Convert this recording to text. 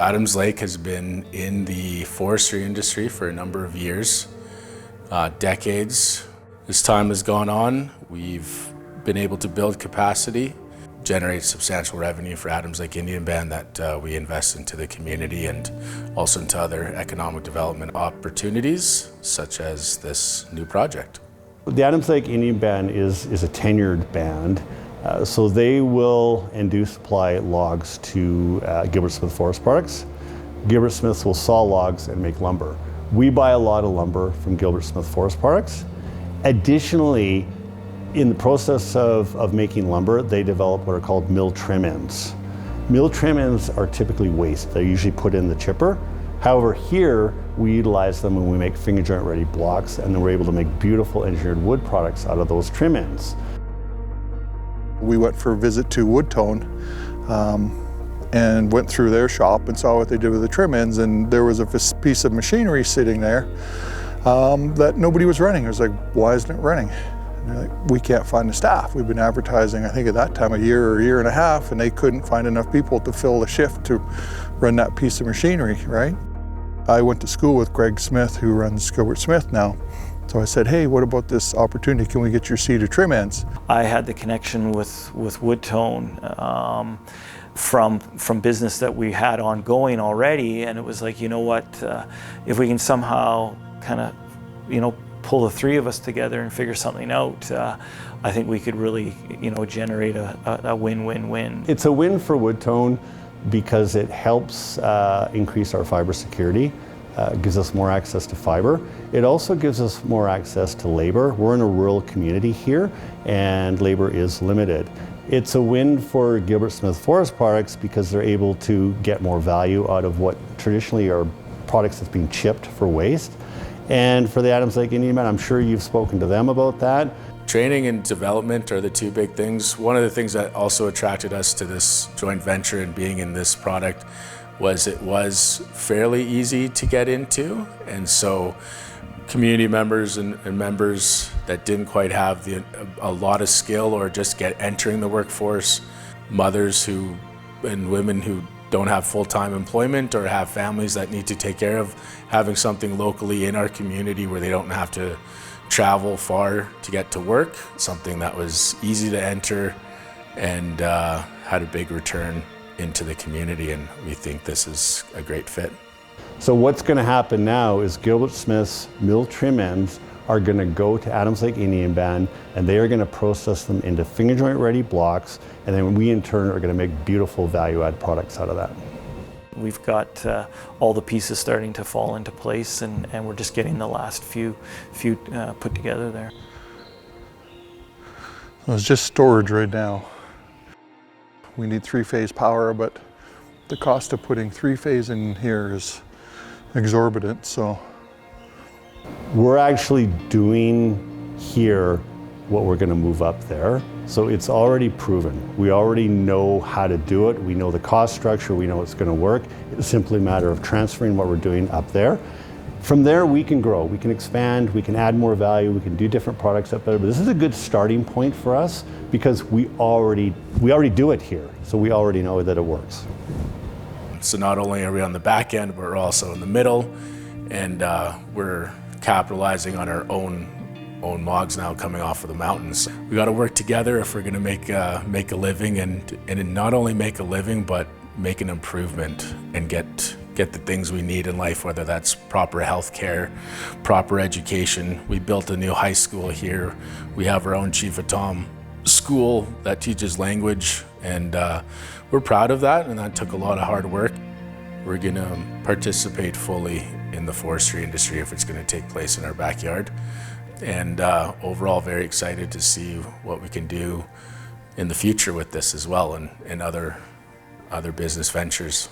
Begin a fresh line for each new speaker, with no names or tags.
Adams Lake has been in the forestry industry for a number of years, decades. As time has gone on, we've been able to build capacity, generate substantial revenue for Adams Lake Indian Band that we invest into the community and also into other economic development opportunities, such as this new project.
The Adams Lake Indian Band is a tenured band, so they will and do supply logs to Gilbert Smith Forest Products. Gilbert Smith will saw logs and make lumber. We buy a lot of lumber from Gilbert Smith Forest Products. Additionally, in the process of making lumber, they develop what are called mill trim ends. Mill trim ends are typically waste. They're usually put in the chipper. However, here we utilize them when we make finger joint ready blocks, and then we're able to make beautiful engineered wood products out of those trim ends.
We went for a visit to Woodtone and went through their shop and saw what they did with the trim ends, and there was a piece of machinery sitting there that nobody was running. I was like, why isn't it running? And they're like, we can't find the staff. We've been advertising, I think at that time, a year or a year and a half, and they couldn't find enough people to fill the shift to run that piece of machinery, right? I went to school with Greg Smith, who runs Gilbert Smith now. So I said, hey, what about this opportunity? Can we get your cedar trim ends?
I had the connection with Woodtone from business that we had ongoing already, and it was like, you know what, if we can somehow kind of, pull the three of us together and figure something out, I think we could really, generate a win-win-win.
It's a win for Woodtone because it helps increase our fiber security. Gives us more access to fiber. It also gives us more access to labor. We're in a rural community here, and labor is limited. It's a win for Gilbert Smith Forest Products because they're able to get more value out of what traditionally are products that's being chipped for waste. And for the Adams Lake Indian Band, I'm sure you've spoken to them about that.
Training and development are the two big things. One of the things that also attracted us to this joint venture and being in this product was it was fairly easy to get into, and so community members and members that didn't quite have a lot of skill or just entering the workforce, mothers and women who don't have full-time employment or have families that need to take care of, having something locally in our community where they don't have to travel far to get to work, something that was easy to enter and had a big return into the community, and we think this is a great fit.
So what's going to happen now is Gilbert Smith's mill trim ends are going to go to Adams Lake Indian Band, and they are going to process them into finger joint ready blocks, and then we in turn are going to make beautiful value add products out of that.
We've got all the pieces starting to fall into place, and we're just getting the last few put together there.
It's just storage right now. We need three-phase power, but the cost of putting three-phase in here is exorbitant, so.
We're actually doing here what we're going to move up there. So it's already proven. We already know how to do it. We know the cost structure. We know it's going to work. It's simply a matter of transferring what we're doing up there. From there, we can grow. We can expand. We can add more value. We can do different products up there. But this is a good starting point for us because we already do it here. So we already know that it works.
So not only are we on the back end, we're also in the middle, and we're capitalizing on our own logs now coming off of the mountains. We got to work together if we're going to make a living, and not only make a living, but make an improvement and get the things we need in life, whether that's proper health care, proper education. We built a new high school here. We have our own Chief of Tom school that teaches language, and we're proud of that, and that took a lot of hard work. We're going to participate fully in the forestry industry if it's going to take place in our backyard, and overall very excited to see what we can do in the future with this as well, and other business ventures.